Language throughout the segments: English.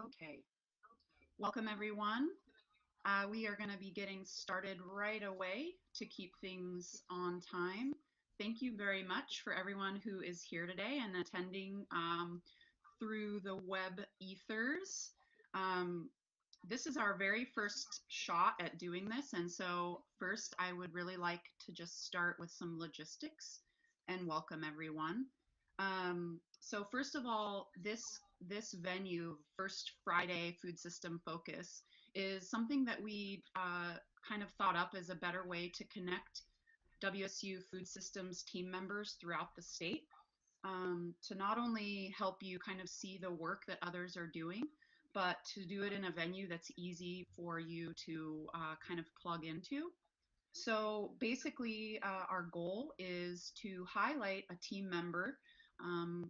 Okay, welcome everyone. We are going to be getting started right away to keep things on time. Thank you very much for everyone who is here today and attending through the web ethers. Um, this is our very first shot at doing this, and so first I would really like to just start with some logistics and welcome everyone. So first of all, this venue, First Friday Food System Focus, is something that we kind of thought up as a better way to connect WSU food systems team members throughout the state, to not only help you kind of see the work that others are doing, but to do it in a venue that's easy for you to kind of plug into. So basically, our goal is to highlight a team member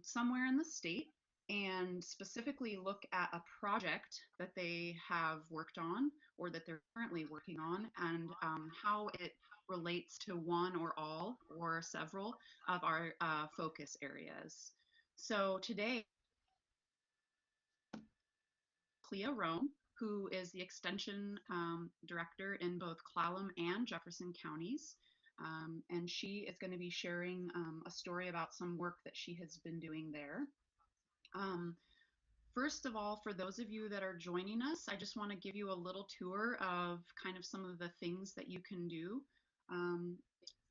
somewhere in the state and specifically look at a project that they have worked on or that they're currently working on, and how it relates to one or all or several of our focus areas. So today, Clea Rome, who is the Extension Director in both Clallam and Jefferson Counties. And she is going to be sharing a story about some work that she has been doing there. Um, First of all, for those of you that are joining us, I just want to give you a little tour of kind of some of the things that you can do.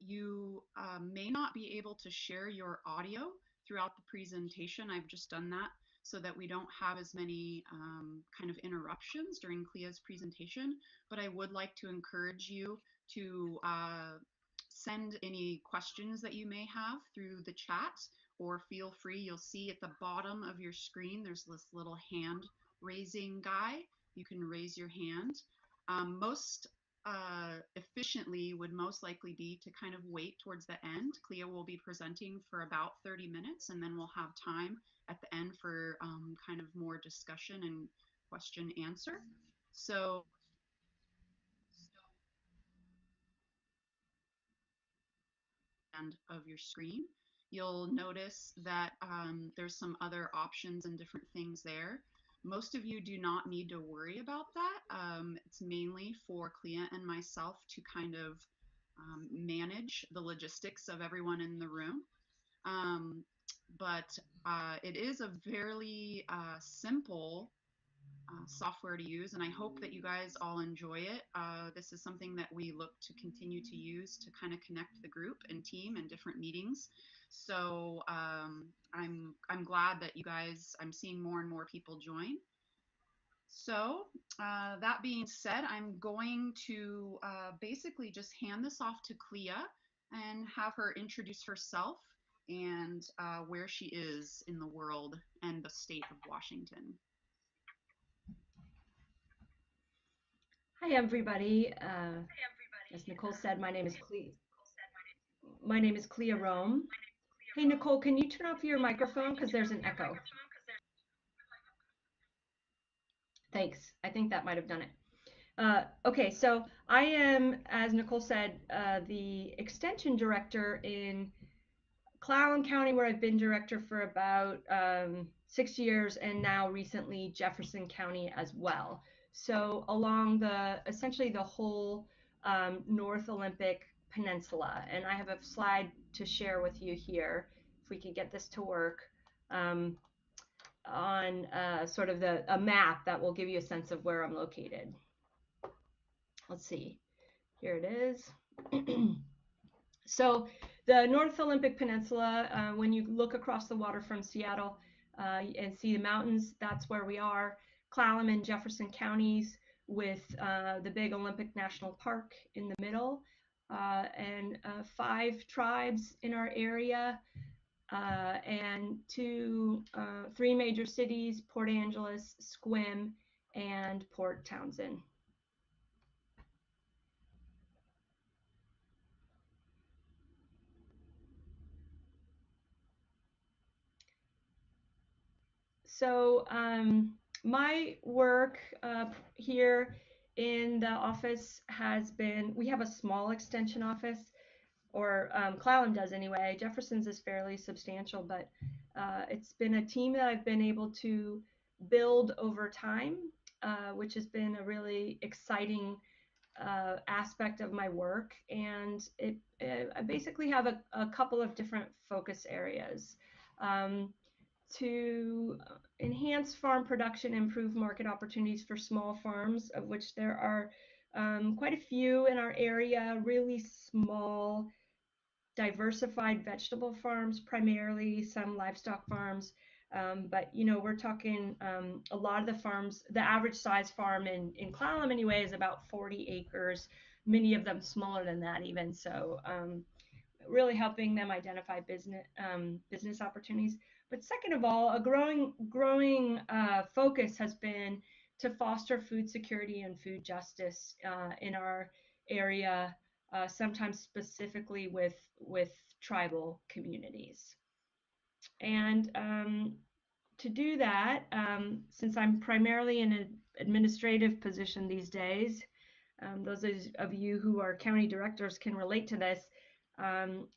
You may not be able to share your audio throughout the presentation. I've just done that so that we don't have as many kind of interruptions during Clea's presentation, but I would like to encourage you to send any questions that you may have through the chat, or feel free. You'll see at the bottom of your screen there's this little hand raising guy. You can raise your hand. Most efficiently would most likely be to kind of wait towards the end. Clea will be presenting for about 30 minutes, and then we'll have time at the end for kind of more discussion and question answer. So end of your screen, you'll notice that there's some other options and different things there. Most of you do not need to worry about that. It's mainly for Clea and myself to kind of manage the logistics of everyone in the room. But it is a fairly simple software to use, and I hope that you guys all enjoy it. This is something that we look to continue to use to kind of connect the group and team in different meetings. So I'm glad that you guys, I'm seeing more and more people join. So that being said, I'm going to basically just hand this off to Clea and have her introduce herself and where she is in the world and the state of Washington. Hi, everybody. As Nicole said, my name is Clea. My name is Clea Rome. Hey, Nicole, can you turn off your microphone because there's an echo? Thanks. I think that might have done it. Okay, so I am, as Nicole said, the extension director in Clallam County, where I've been director for about 6 years, and now recently Jefferson County as well. So along essentially the whole North Olympic Peninsula. And I have a slide to share with you here, if we can get this to work, on sort of a map that will give you a sense of where I'm located. Let's see, here it is. So the North Olympic Peninsula, when you look across the water from Seattle and see the mountains, that's where we are. Clallam and Jefferson counties, with the big Olympic National Park in the middle, and 5 tribes in our area, and 3 major cities: Port Angeles, Sequim, and Port Townsend. So my work here in the office has been, we have a small extension office, or Clallam does anyway. Jefferson's is fairly substantial, but it's been a team that I've been able to build over time, which has been a really exciting aspect of my work. And I basically have a couple of different focus areas. To enhance farm production, improve market opportunities for small farms, of which there are quite a few in our area, really small, diversified vegetable farms, primarily some livestock farms. But we're talking a lot of the farms, the average size farm in Clallam anyway is about 40 acres, many of them smaller than that even. So really helping them identify business opportunities. But second of all, a growing focus has been to foster food security and food justice in our area, sometimes specifically with tribal communities. And to do that, since I'm primarily in an administrative position these days, those of you who are county directors can relate to this.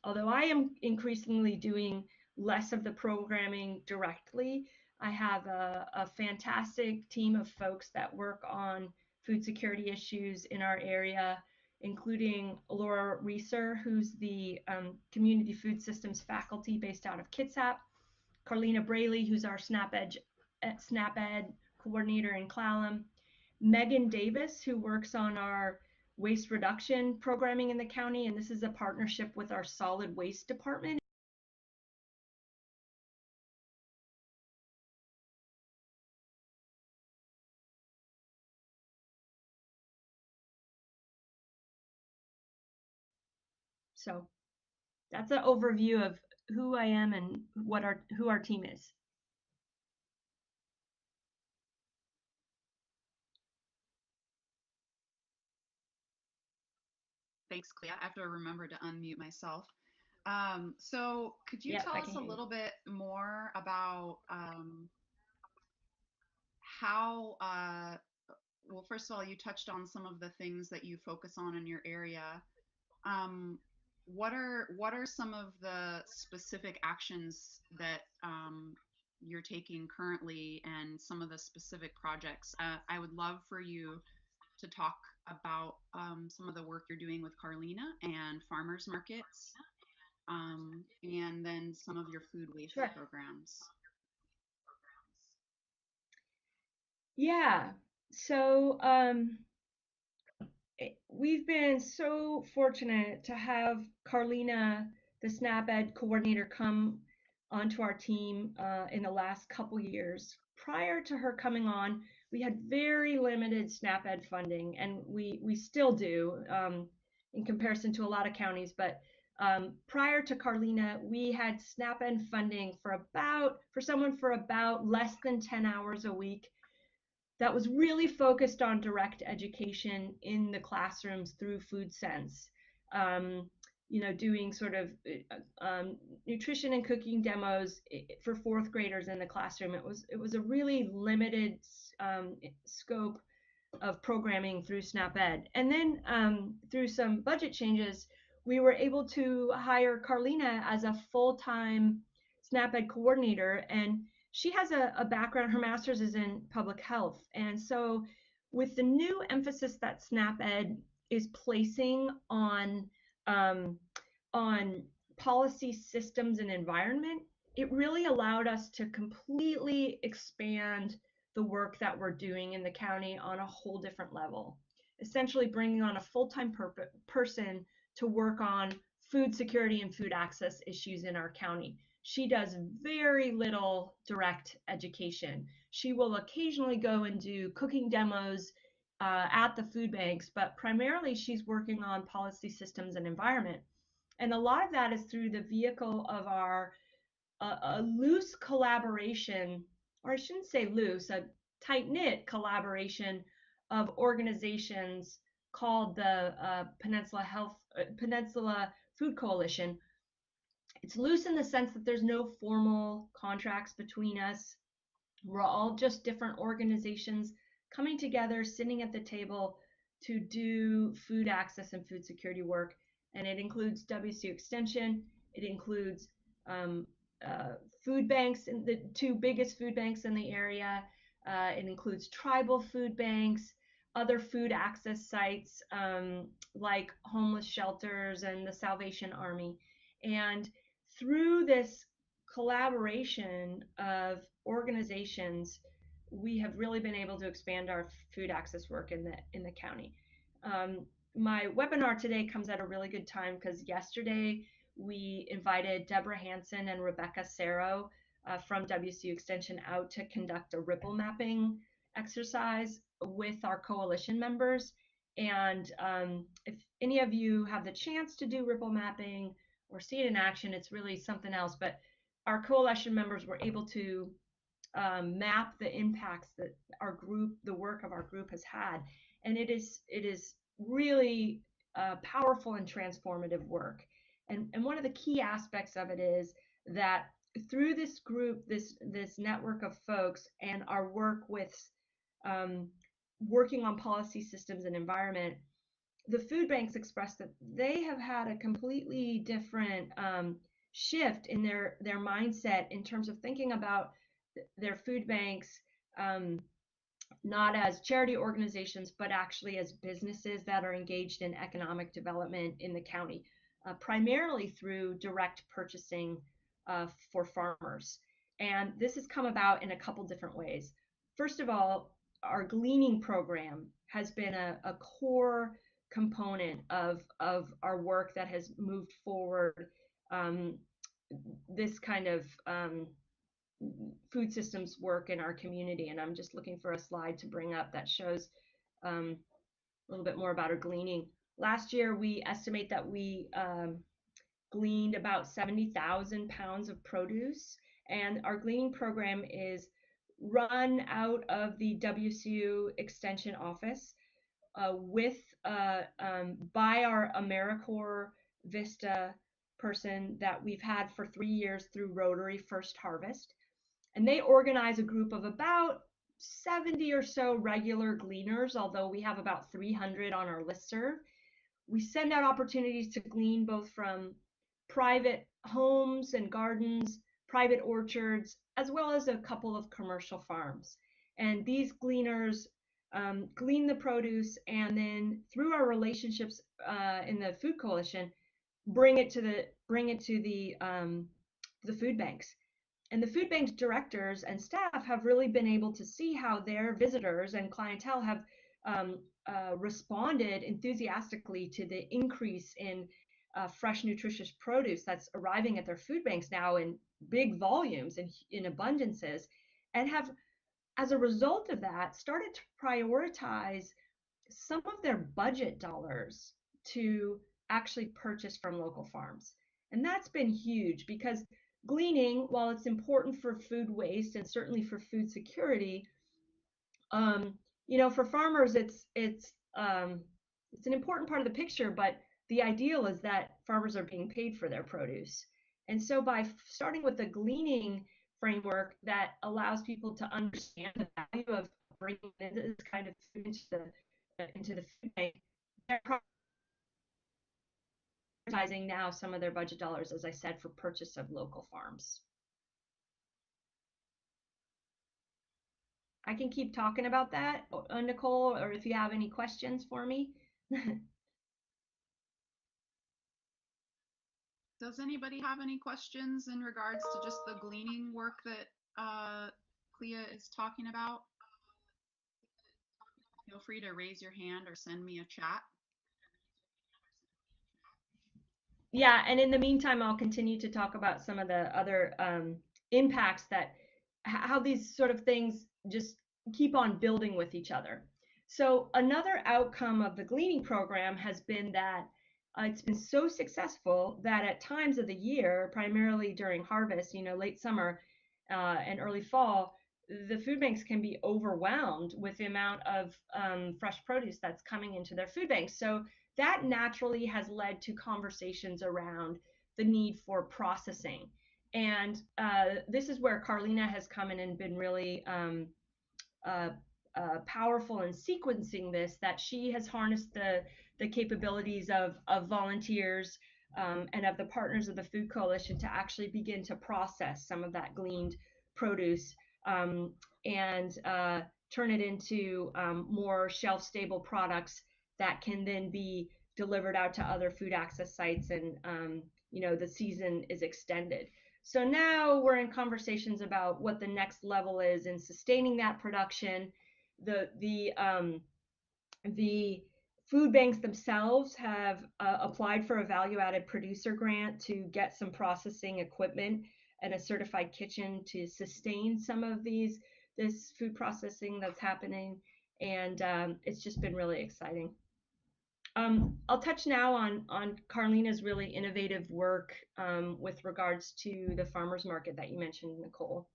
Although I am increasingly doing less of the programming directly, I have a fantastic team of folks that work on food security issues in our area, including Laura Reeser, who's the Community Food Systems faculty based out of Kitsap, Carlina Braley, who's our SNAP-Ed coordinator in Clallam, Megan Davis, who works on our waste reduction programming in the county, and this is a partnership with our solid waste department. So that's an overview of who I am and who our team is. Thanks, Clea. I have to remember to unmute myself. So could you Yep, tell I us can a hear you. little bit more about how, well, first of all, you touched on some of the things that you focus on in your area. Um, what are some of the specific actions that you're taking currently and some of the specific projects? I would love for you to talk about some of the work you're doing with Carlina and farmers markets, and then some of your food waste Sure. programs. Yeah. So we've been so fortunate to have Carlina, the SNAP-Ed coordinator, come onto our team in the last couple years. Prior to her coming on, we had very limited SNAP-Ed funding, and we still do in comparison to a lot of counties. But prior to Carlina, we had SNAP-Ed funding for someone for about less than 10 hours a week that was really focused on direct education in the classrooms through food sense. Um, doing sort of nutrition and cooking demos for fourth graders in the classroom. It was a really limited scope of programming through SNAP-Ed. And then through some budget changes, we were able to hire Carlina as a full-time SNAP-Ed coordinator. And she has a background, her master's is in public health. And so with the new emphasis that SNAP-Ed is placing um, on policy systems and environment, it really allowed us to completely expand the work that we're doing in the county on a whole different level. Essentially bringing on a full-time person to work on food security and food access issues in our county. She does very little direct education. She will occasionally go and do cooking demos at the food banks, but primarily she's working on policy systems and environment. And a lot of that is through the vehicle of our a loose collaboration, or I shouldn't say loose, a tight-knit collaboration of organizations called the Peninsula Food Coalition. It's loose in the sense that there's no formal contracts between us. We're all just different organizations coming together, sitting at the table to do food access and food security work. And it includes WSU Extension. It includes um, food banks, in the two biggest food banks in the area, It includes tribal food banks, other food access sites like homeless shelters and the Salvation Army. And through this collaboration of organizations, we have really been able to expand our food access work in the county. My webinar today comes at a really good time because yesterday we invited Deborah Hansen and Rebecca Sero from WSU Extension out to conduct a ripple mapping exercise with our coalition members. And if any of you have the chance to do ripple mapping or see it in action, it's really something else. But our coalition members were able to map the impacts that our group, the work of our group has had. And it is really powerful and transformative work. And one of the key aspects of it is that through this group, this network of folks, and our work with working on policy systems and environment, the food banks expressed that they have had a completely different shift in their mindset in terms of thinking about their food banks not as charity organizations, but actually as businesses that are engaged in economic development in the county, primarily through direct purchasing for farmers. And this has come about in a couple different ways. First of all, our gleaning program has been a core component of our work that has moved forward this kind of food systems work in our community. And I'm just looking for a slide to bring up that shows a little bit more about our gleaning. Last year, we estimate that we gleaned about 70,000 pounds of produce, and our gleaning program is run out of the WSU Extension office by our AmeriCorps Vista person that we've had for 3 years through Rotary First Harvest. And they organize a group of about 70 or so regular gleaners, although we have about 300 on our listserv. We send out opportunities to glean both from private homes and gardens, private orchards, as well as a couple of commercial farms. And these gleaners glean the produce, and then through our relationships in the Food Coalition, bring it to the food banks. And the food bank's directors and staff have really been able to see how their visitors and clientele have responded enthusiastically to the increase in fresh, nutritious produce that's arriving at their food banks now in big volumes and in abundances, and have, as a result of that, started to prioritize some of their budget dollars to actually purchase from local farms. And that's been huge because gleaning, while it's important for food waste and certainly for food security, for farmers, it's an important part of the picture. But the ideal is that farmers are being paid for their produce. And so by starting with the gleaning framework that allows people to understand the value of bringing this kind of food into the food bank, they're prioritizing now some of their budget dollars, as I said, for purchase of local farms. I can keep talking about that, Nicole, or if you have any questions for me. Does anybody have any questions in regards to just the gleaning work that Clea is talking about? Feel free to raise your hand or send me a chat. Yeah, and in the meantime, I'll continue to talk about some of the other impacts that how these sort of things just keep on building with each other. So another outcome of the gleaning program has been that it's been so successful that at times of the year, primarily during harvest, late summer and early fall, the food banks can be overwhelmed with the amount of fresh produce that's coming into their food banks. So that naturally has led to conversations around the need for processing. And this is where Carlina has come in and been really powerful in sequencing this, that she has harnessed the capabilities of volunteers and of the partners of the Food Coalition to actually begin to process some of that gleaned produce and turn it into more shelf-stable products that can then be delivered out to other food access sites, and the season is extended. So now we're in conversations about what the next level is in sustaining that production. The food banks themselves have applied for a value-added producer grant to get some processing equipment and a certified kitchen to sustain some of this food processing that's happening, and it's just been really exciting. I'll touch now on Carlina's really innovative work with regards to the farmers market that you mentioned, Nicole.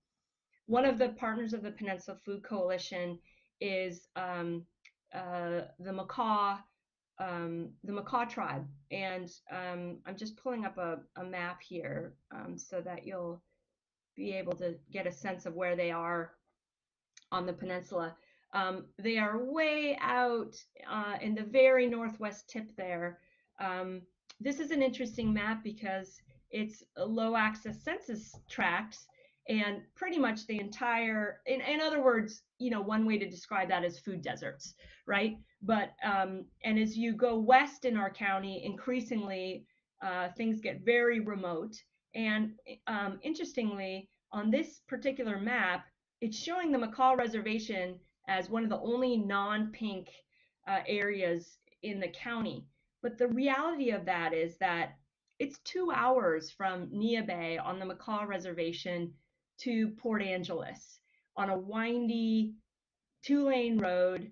One of the partners of the Peninsula Food Coalition is the Makah tribe, and I'm just pulling up a map here so that you'll be able to get a sense of where they are on the peninsula. They are way out in the very northwest tip there. This is an interesting map because it's a low access census tracts, and pretty much the entire, in other words, one way to describe that is food deserts, right? But and as you go west in our county, increasingly things get very remote. And interestingly, on this particular map, it's showing the Makah Reservation as one of the only non-pink areas in the county. But the reality of that is that it's 2 hours from Neah Bay on the Makah Reservation to Port Angeles on a windy 2-lane road.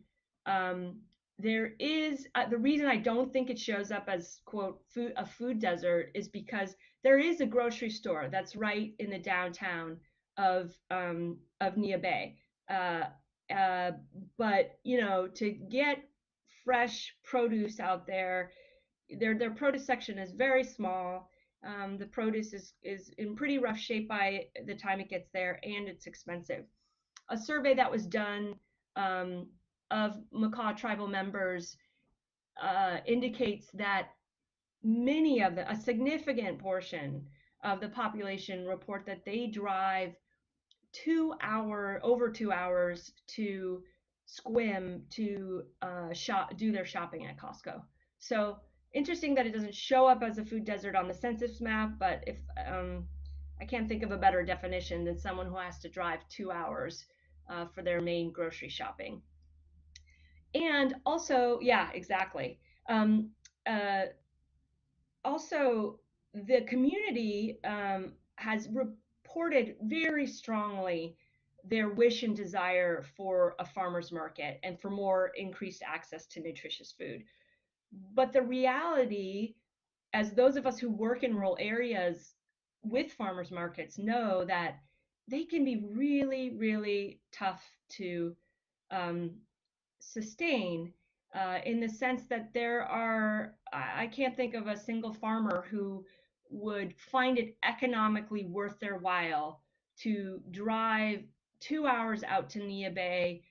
There is the reason I don't think it shows up as quote a food desert is because there is a grocery store that's right in the downtown of Neah Bay. But to get fresh produce out there, their produce section is very small. The produce is in pretty rough shape by the time it gets there, and it's expensive. A survey that was done of Makah tribal members indicates that a significant portion of the population report that they drive over 2 hours to Squim to do their shopping at Costco. So interesting that it doesn't show up as a food desert on the census map, but if I can't think of a better definition than someone who has to drive 2 hours for their main grocery shopping. And also, yeah, exactly. Also, the community has reported very strongly their wish and desire for a farmer's market and for more increased access to nutritious food. But the reality, as those of us who work in rural areas with farmers markets know, that they can be really, really tough to sustain in the sense that I can't think of a single farmer who would find it economically worth their while to drive 2 hours out to Neah Bay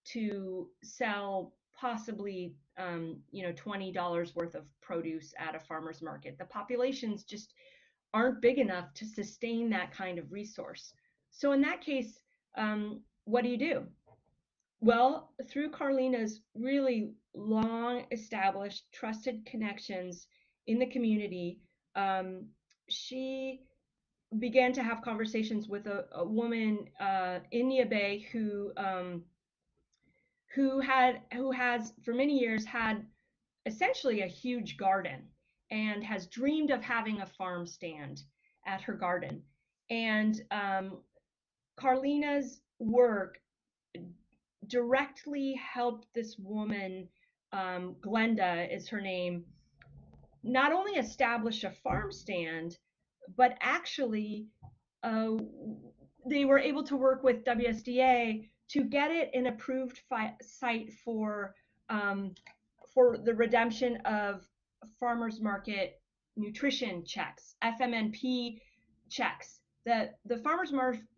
to sell possibly $20 worth of produce at a farmer's market. The populations just aren't big enough to sustain that kind of resource. So in that case, what do? Well, through Carlina's really long established trusted connections in the community, she began to have conversations with a woman in Neah Bay who has for many years had essentially a huge garden and has dreamed of having a farm stand at her garden. And Carlina's work directly helped this woman, Glenda is her name, not only establish a farm stand, but actually they were able to work with WSDA to get it an approved site for the redemption of farmers market nutrition checks, FMNP checks. The farmers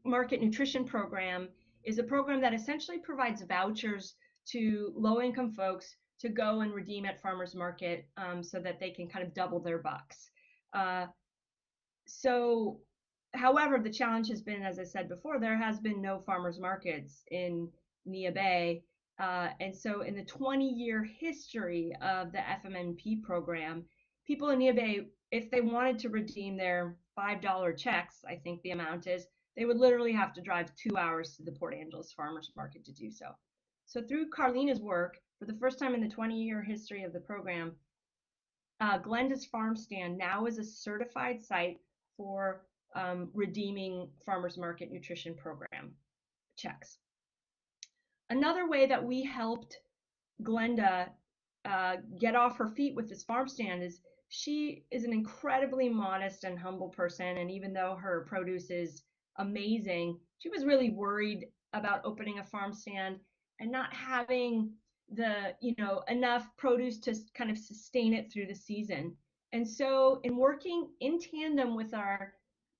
market nutrition program is a program that essentially provides vouchers to low-income folks to go and redeem at farmers market so that they can kind of double their bucks. So However, the challenge has been, as I said before, there has been no farmers markets in Neah Bay. And so in the 20-year history of the FMNP program, people in Neah Bay, if they wanted to redeem their $5 checks, I think the amount is, they would literally have to drive 2 hours to the Port Angeles Farmers Market to do so. So through Carlina's work, for the first time in the 20-year history of the program, Glenda's Farm Stand now is a certified site for redeeming farmers market nutrition program checks. Another way that we helped Glenda get off her feet with this farm stand is she is an incredibly modest and humble person, and even though her produce is amazing, she was really worried about opening a farm stand and not having the enough produce to kind of sustain it through the season. And so in working in tandem with our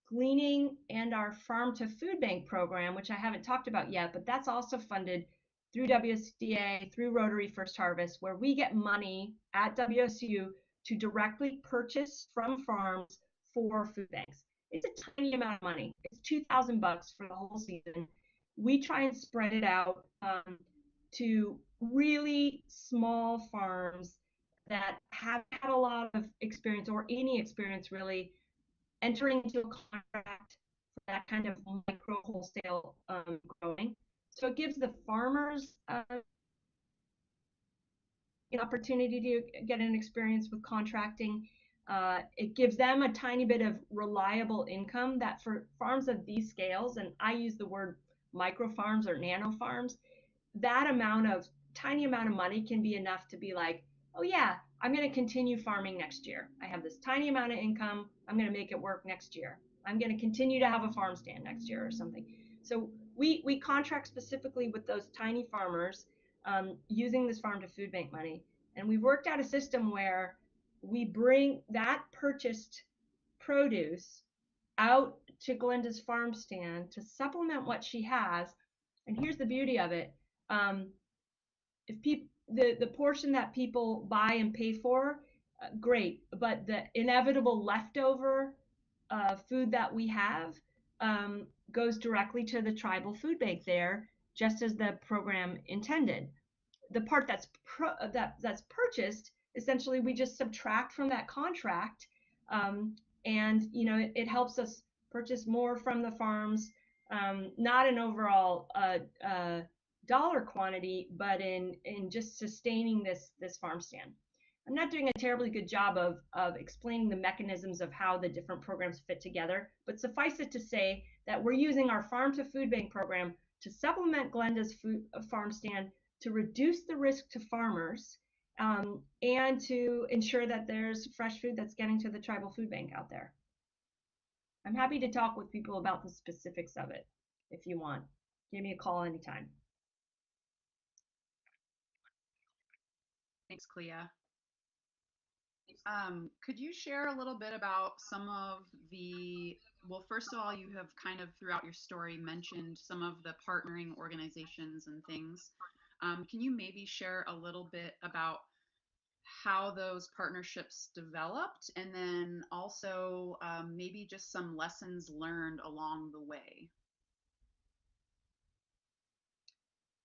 gleaning and our farm to food bank program, which I haven't talked about yet, but that's also funded through WSDA, through Rotary First Harvest, where we get money at WSU to directly purchase from farms for food banks. It's a tiny amount of money. It's $2,000 for the whole season. We try and spread it out to really small farms that have had a lot of experience or any experience really entering into a contract for that kind of micro wholesale growing. So it gives the farmers an opportunity to get an experience with contracting. It gives them a tiny bit of reliable income that for farms of these scales, and I use the word micro farms or nano farms, that tiny amount of money can be enough to be like, oh yeah, I'm going to continue farming next year. I have this tiny amount of income. I'm going to make it work next year. I'm going to continue to have a farm stand next year or something. So we contract specifically with those tiny farmers using this farm to food bank money. And we've worked out a system where we bring that purchased produce out to Glenda's farm stand to supplement what she has. And here's the beauty of it. If the portion that people buy and pay for, great, but the inevitable leftover food that we have goes directly to the tribal food bank there, just as the program intended. The part that's purchased, essentially, we just subtract from that contract, and it helps us purchase more from the farms, not an overall dollar quantity, but in just sustaining this farm stand. I'm not doing a terribly good job of explaining the mechanisms of how the different programs fit together, but suffice it to say that we're using our farm to food bank program to supplement Glenda's farm stand, to reduce the risk to farmers, and to ensure that there's fresh food that's getting to the tribal food bank out there. I'm happy to talk with people about the specifics of it if you want. Give me a call anytime. Thanks, Clea. Could you share a little bit about some of well, first of all, you have kind of throughout your story mentioned some of the partnering organizations and things. Can you maybe share a little bit about how those partnerships developed, and then also maybe just some lessons learned along the way?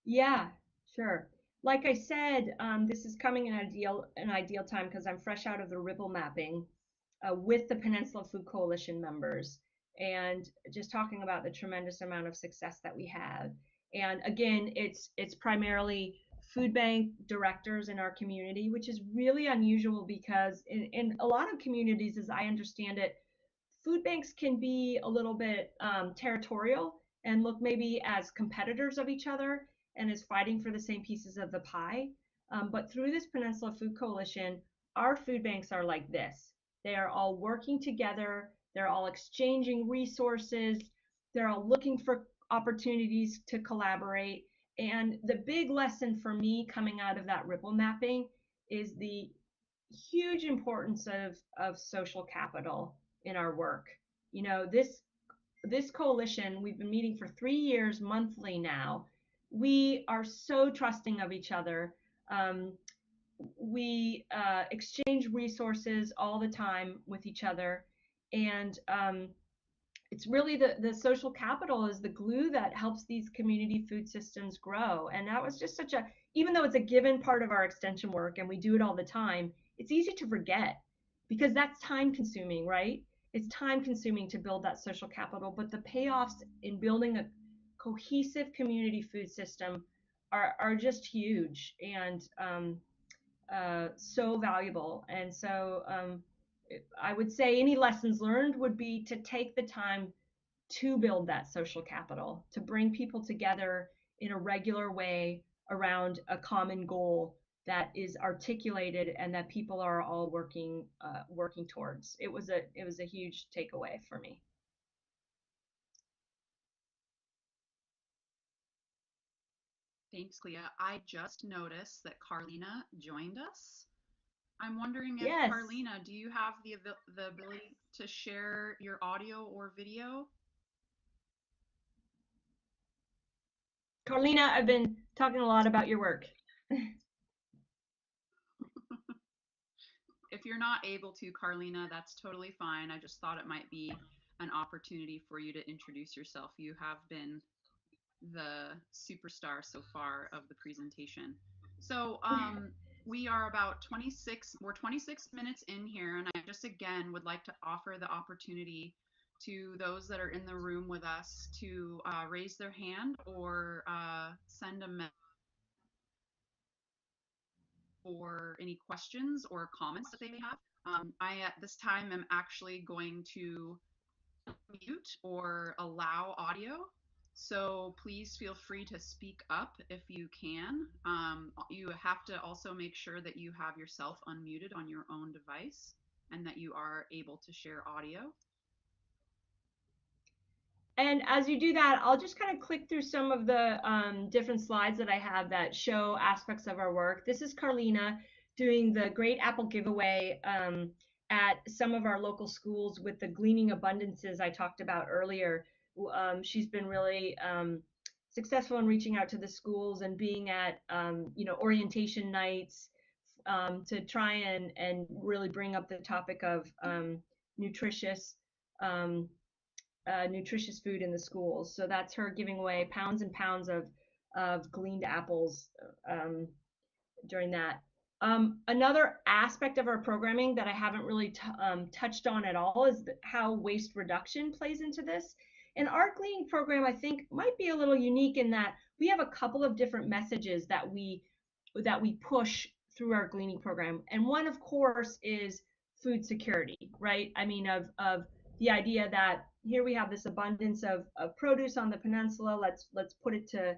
Yeah, sure. Like I said, this is coming in an ideal time because I'm fresh out of the Ripple mapping with the Peninsula Food Coalition members, and just talking about the tremendous amount of success that we have. And again, it's primarily food bank directors in our community, which is really unusual because in a lot of communities, as I understand it, food banks can be a little bit territorial and look maybe as competitors of each other and as fighting for the same pieces of the pie. But through this Peninsula Food Coalition, our food banks are like this. They are all working together. They're all exchanging resources. They're all looking for opportunities to collaborate. And the big lesson for me coming out of that Ripple mapping is the huge importance of social capital in our work. This coalition, we've been meeting for 3 years monthly now. We are so trusting of each other. We exchange resources all the time with each other, and it's really the social capital is the glue that helps these community food systems grow. And that was just such a, even though it's a given part of our extension work and we do it all the time, it's easy to forget because that's time consuming, right? It's time consuming to build that social capital, but the payoffs in building a cohesive community food system are just huge and so valuable. And so I would say any lessons learned would be to take the time to build that social capital, to bring people together in a regular way around a common goal that is articulated and that people are all working towards. It was a huge takeaway for me. Thanks, Clea. I just noticed that Carlina joined us. I'm wondering if Yes, Carlina, do you have the ability to share your audio or video? Carlina, I've been talking a lot about your work. If you're not able to, Carlina, that's totally fine. I just thought it might be an opportunity for you to introduce yourself. You have been the superstar so far of the presentation. So we are about 26 minutes in here, and I just again would like to offer the opportunity to those that are in the room with us to raise their hand or send a message for any questions or comments that they may have. I at this time am actually going to mute or allow audio. So please feel free to speak up if you can. You have to also make sure that you have yourself unmuted on your own device and that you are able to share audio. And as you do that, I'll just kind of click through some of the different slides that I have that show aspects of our work. This is Carlina doing the Great Apple Giveaway at some of our local schools with the gleaning abundances I talked about earlier. She's been really successful in reaching out to the schools and being at orientation nights to try and really bring up the topic of nutritious um, nutritious food in the schools. So that's her giving away pounds and pounds of gleaned apples during that. Another aspect of our programming that I haven't really touched on at all is how waste reduction plays into this. And our gleaning program, I think, might be a little unique in that we have a couple of different messages that we push through our gleaning program. And one, of course, is food security, right? I mean, of the idea that here we have this abundance of produce on the peninsula. Let's put it to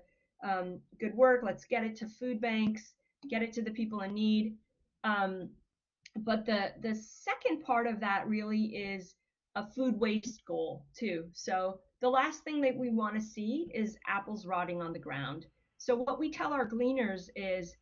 good work. Let's get it to food banks, get it to the people in need. But the second part of that really is a food waste goal too. So the last thing that we want to see is apples rotting on the ground. So what we tell our gleaners is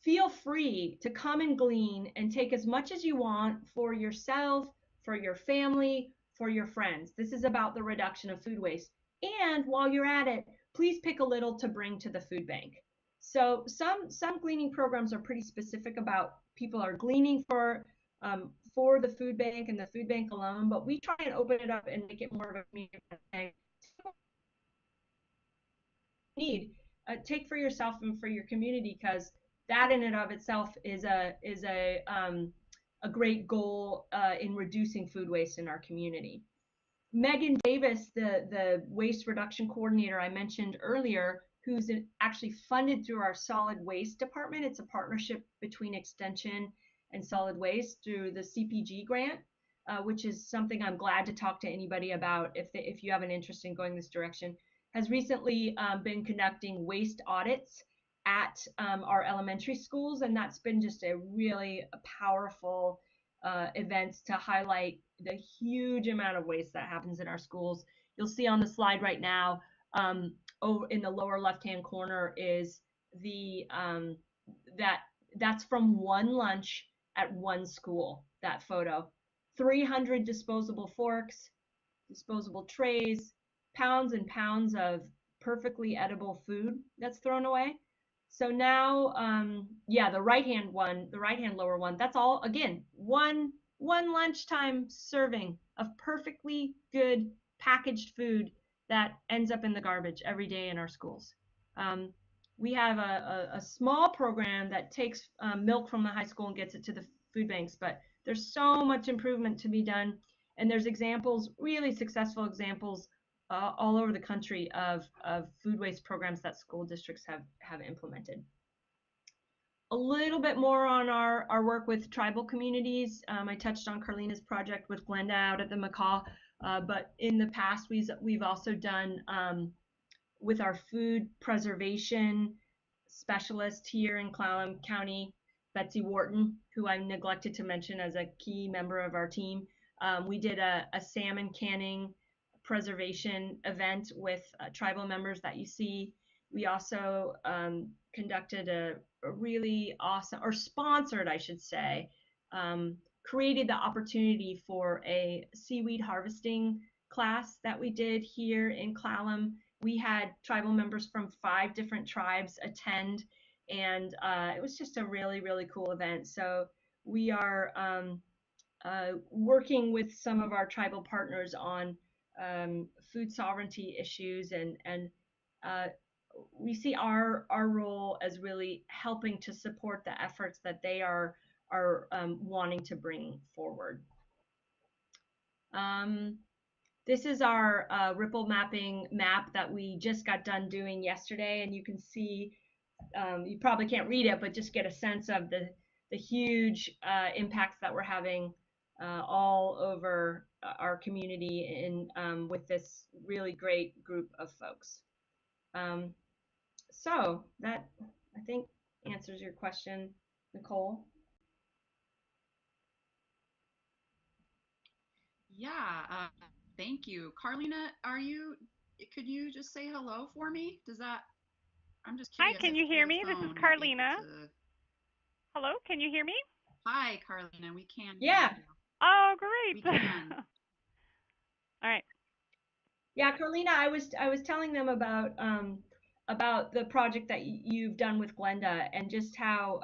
feel free to come and glean and take as much as you want for yourself, for your family, for your friends. This is about the reduction of food waste. And while you're at it, please pick a little to bring to the food bank. So some gleaning programs are pretty specific about people are gleaning for the food bank and the food bank alone, but we try and open it up and make it more of a community need. Take for yourself and for your community, because that in and of itself is a great goal in reducing food waste in our community. Megan Davis, the waste reduction coordinator I mentioned earlier, who's actually funded through our solid waste department. It's a partnership between Extension and Solid Waste through the CPG grant, which is something I'm glad to talk to anybody about if you have an interest in going this direction. Has recently been conducting waste audits at our elementary schools, and that's been just a really powerful event to highlight the huge amount of waste that happens in our schools. You'll see on the slide right now, over in the lower left-hand corner is the that's from one lunch at one school. That photo, 300 disposable forks, disposable trays, pounds and pounds of perfectly edible food that's thrown away. So now, yeah, the right hand lower one, that's all again one lunchtime serving of perfectly good packaged food that ends up in the garbage every day in our schools. We have a small program that takes milk from the high school and gets it to the food banks, but there's so much improvement to be done. And there's examples, really successful examples all over the country of food waste programs that school districts have implemented. A little bit more on our work with tribal communities. I touched on Carlina's project with Glenda out at the Macaw, but in the past we've also done with our food preservation specialist here in Clallam County, Betsy Wharton, who I neglected to mention as a key member of our team. We did a salmon canning preservation event with tribal members that you see. We also conducted a really awesome, or sponsored, I should say, created the opportunity for a seaweed harvesting class that we did here in Clallam. We had tribal members from 5 different tribes attend, and it was just a really, really cool event. So we are working with some of our tribal partners on food sovereignty issues, and we see our role as really helping to support the efforts that they are wanting to bring forward. This is our ripple mapping map that we just got done doing yesterday, and you can see, you probably can't read it, but just get a sense of the huge impacts that we're having all over our community in with this really great group of folks. So that, I think, answers your question, Nicole. Yeah, thank you. Carlina, could you just say hello for me? I'm just Hi, curious can if you through hear the me? This is phone you're able Carlina. to. Hello, can you hear me? Hi, Carlina, we can hear Yeah. you. Oh, We great. can. All right. Yeah, Carlina, I was telling them about the project that you've done with Glenda, and just how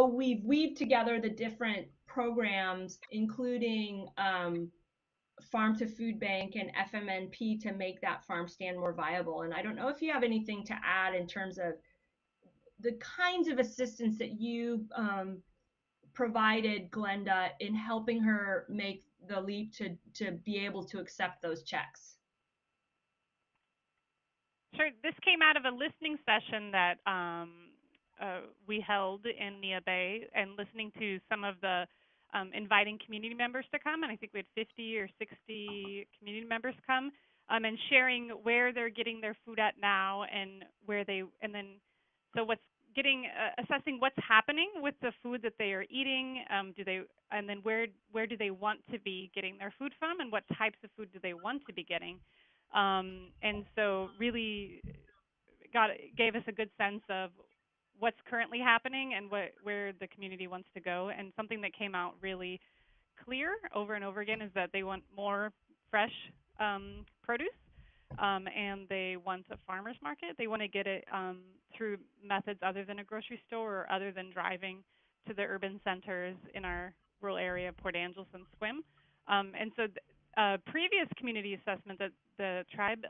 we've weaved together the different programs, including Farm to Food Bank and FMNP, to make that farm stand more viable. And I don't know if you have anything to add in terms of the kinds of assistance that you provided Glenda in helping her make the leap to be able to accept those checks. Sure. This came out of a listening session that we held in Neah Bay, and listening to some of the inviting community members to come. And I think we had 50 or 60 community members come, and sharing where they're getting their food at now, and so what's assessing what's happening with the food that they are eating. And then where do they want to be getting their food from, and what types of food do they want to be getting? And so really gave us a good sense of what's currently happening and where the community wants to go. And something that came out really clear over and over again is that they want more fresh produce, and they want a farmer's market. They want to get it through methods other than a grocery store, or other than driving to the urban centers in our rural area, Port Angeles and Sequim. And so previous community assessment that the tribe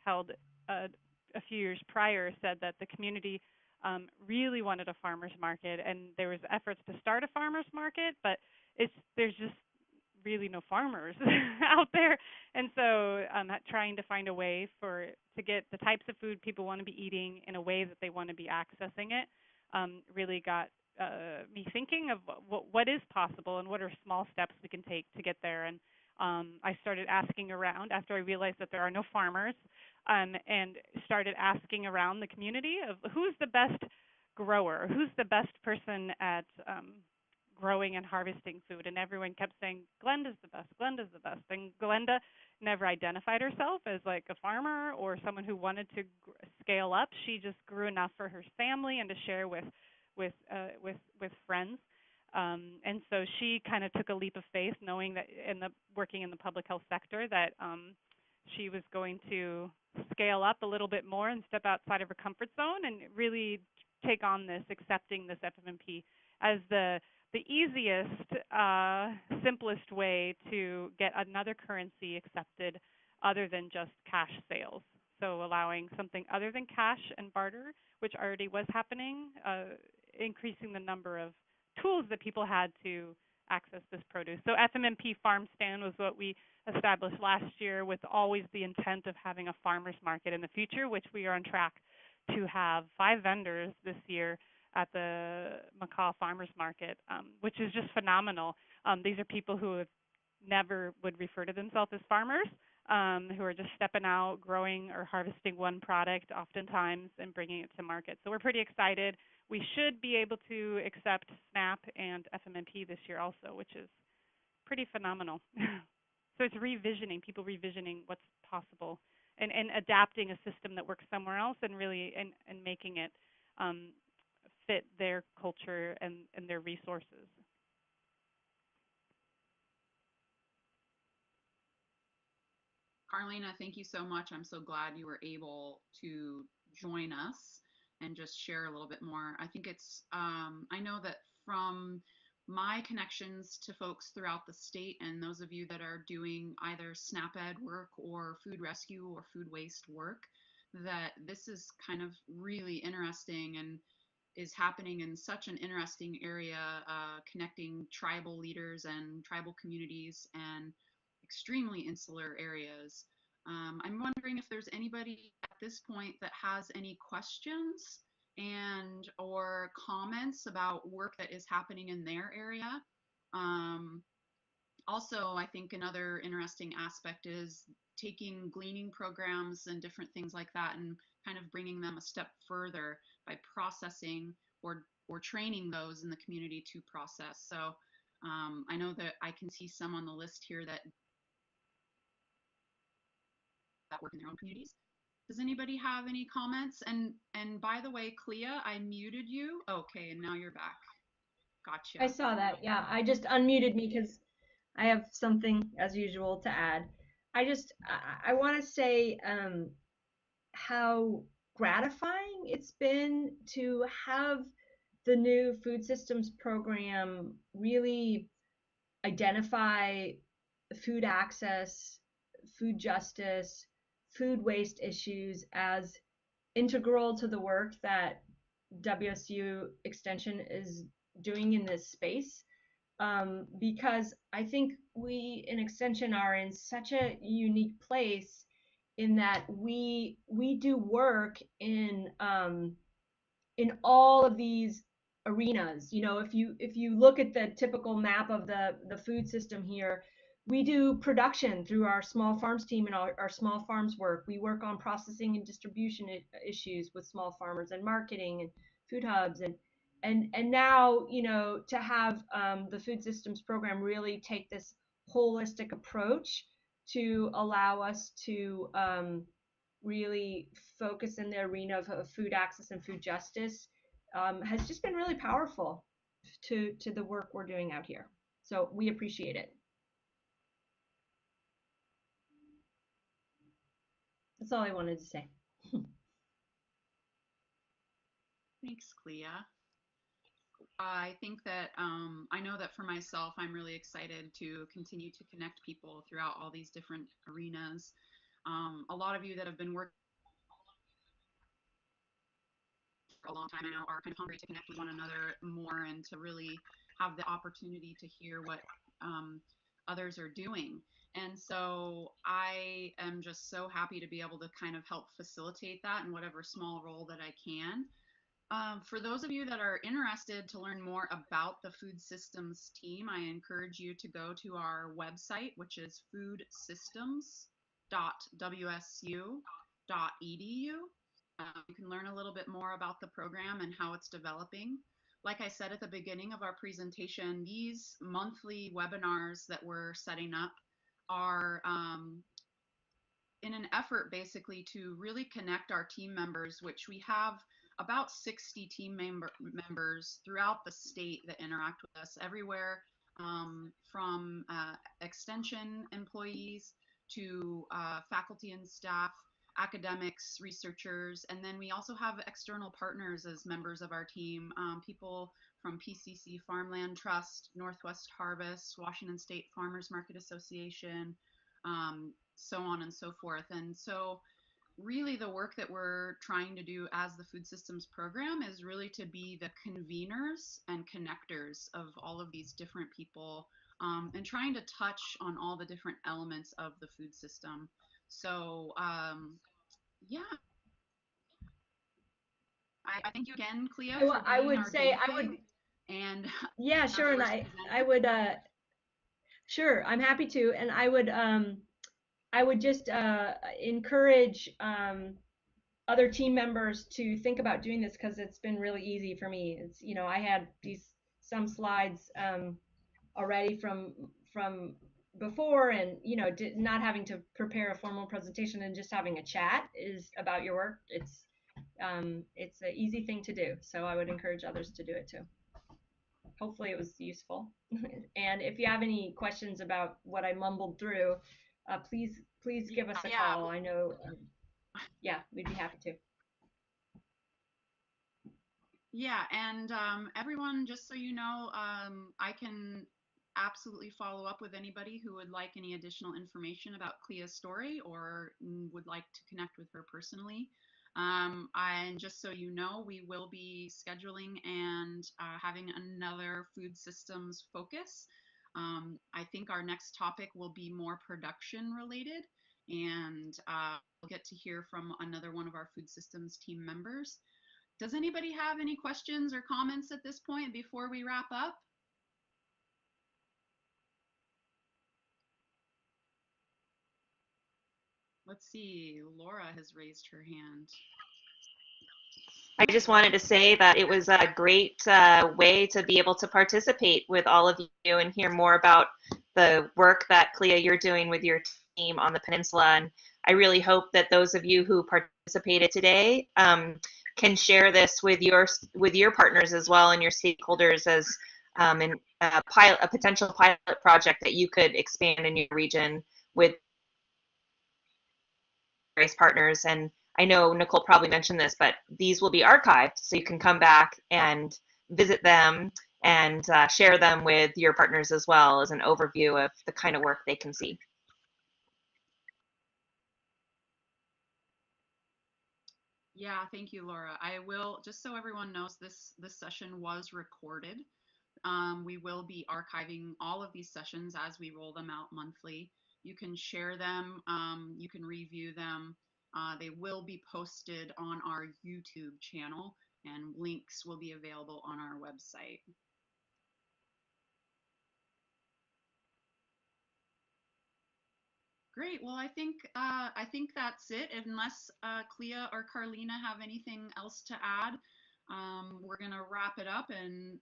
held a few years prior said that the community really wanted a farmer's market, and there was efforts to start a farmer's market, but there's just really no farmers out there. And so trying to find a way to get the types of food people want to be eating in a way that they want to be accessing it really got me thinking of what is possible, and what are small steps we can take to get there. And I started asking around after I realized that there are no farmers, and started asking around the community of who's the best grower, who's the best person at growing and harvesting food. And everyone kept saying, Glenda's the best, Glenda's the best. And Glenda never identified herself as like a farmer or someone who wanted to scale up. She just grew enough for her family and to share with friends. And so she kind of took a leap of faith, knowing that working in the public health sector, that she was going to scale up a little bit more and step outside of her comfort zone, and really take on accepting this FMNP as the the easiest, simplest way to get another currency accepted other than just cash sales. So allowing something other than cash and barter, which already was happening, increasing the number of tools that people had to access this produce. So FMMP Farm Stand was what we established last year, with always the intent of having a farmers market in the future, which we are on track to have 5 vendors this year at the McCaw Farmers Market, which is just phenomenal. These are people who have never would refer to themselves as farmers, who are just stepping out, growing or harvesting one product oftentimes and bringing it to market. So we're pretty excited. We should be able to accept SNAP and FMMP this year also, which is pretty phenomenal. So it's people revisioning what's possible and adapting a system that works somewhere else and really and making it fit their culture and their resources. Carlina, thank you so much. I'm so glad you were able to join us and just share a little bit more. I think it's, I know that from my connections to folks throughout the state and those of you that are doing either SNAP Ed work or food rescue or food waste work, that this is kind of really interesting and is happening in such an interesting area, connecting tribal leaders and tribal communities and extremely insular areas. I'm wondering if there's anybody at this point that has any questions and or comments about work that is happening in their area. Also, I think another interesting aspect is taking gleaning programs and different things like that and kind of bringing them a step further by processing or training those in the community to process. So I know that I can see some on the list here that work in their own communities. Does anybody have any comments? And by the way, Clea, I muted you. Okay, and now you're back. Gotcha. I saw that. Yeah, I just unmuted me because I have something as usual to add. I want to say how gratifying it's been to have the new food systems program really identify food access, food justice, food waste issues as integral to the work that WSU Extension is doing in this space. Because I think we in Extension are in such a unique place in that we do work in all of these arenas. You know, if you look at the typical map of the food system here, we do production through our small farms team and our small farms work. We work on processing and distribution issues with small farmers and marketing and food hubs and now, you know, to have the food systems program really take this holistic approach to allow us to really focus in the arena of food access and food justice has just been really powerful to the work we're doing out here. So we appreciate it. That's all I wanted to say. Thanks, Clea. I think that I know that for myself, I'm really excited to continue to connect people throughout all these different arenas. A lot of you that have been working for a long time now are kind of hungry to connect with one another more and to really have the opportunity to hear what others are doing. And so I am just so happy to be able to kind of help facilitate that in whatever small role that I can. For those of you that are interested to learn more about the food systems team, I encourage you to go to our website, which is foodsystems.wsu.edu. You can learn a little bit more about the program and how it's developing. Like I said at the beginning of our presentation, these monthly webinars that we're setting up are in an effort basically to really connect our team members, which we have about 60 team members throughout the state that interact with us everywhere, from extension employees to faculty and staff, academics, researchers, and then we also have external partners as members of our team, people from PCC Farmland Trust, Northwest Harvest, Washington State Farmers Market Association, so on and so forth. And so really the work that we're trying to do as the food systems program is really to be the conveners and connectors of all of these different people, and trying to touch on all the different elements of the food system. So yeah, I thank you again, Clea, for being I would our say guinea I would, pig. And yeah, our sure, and first I presenter. would sure, I'm happy to, and I would just encourage other team members to think about doing this, because it's been really easy for me. It's, you know, I had some slides already from before, and you know, not having to prepare a formal presentation and just having a chat is about your work. It's an easy thing to do, so I would encourage others to do it too. Hopefully it was useful. And if you have any questions about what I mumbled through, please give us a call. I know, yeah, we'd be happy to. Yeah, and everyone, just so you know, I can absolutely follow up with anybody who would like any additional information about Clea's story or would like to connect with her personally. And just so you know, we will be scheduling and having another food systems focus. I think our next topic will be more production related, and we'll get to hear from another one of our food systems team members. Does anybody have any questions or comments at this point before we wrap up? Let's see, Laura has raised her hand. I just wanted to say that it was a great way to be able to participate with all of you and hear more about the work that Clea, you're doing with your team on the Peninsula. And I really hope that those of you who participated today can share this with your partners as well and your stakeholders as a potential pilot project that you could expand in your region with various partners. And I know Nicole probably mentioned this, but these will be archived, so you can come back and visit them and share them with your partners as well as an overview of the kind of work they can see. Yeah, thank you, Laura. I will, just so everyone knows, this session was recorded. We will be archiving all of these sessions as we roll them out monthly. You can share them, you can review them. They will be posted on our YouTube channel, and links will be available on our website. Great. Well, I think that's it. Unless Clea or Carlina have anything else to add, we're gonna wrap it up. And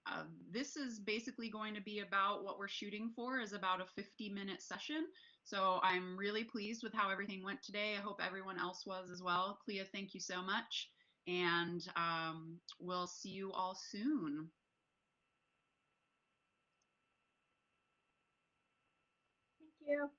this is basically going to be about what we're shooting for, is about a 50-minute session. So I'm really pleased with how everything went today. I hope everyone else was as well. Clea, thank you so much, and we'll see you all soon. Thank you.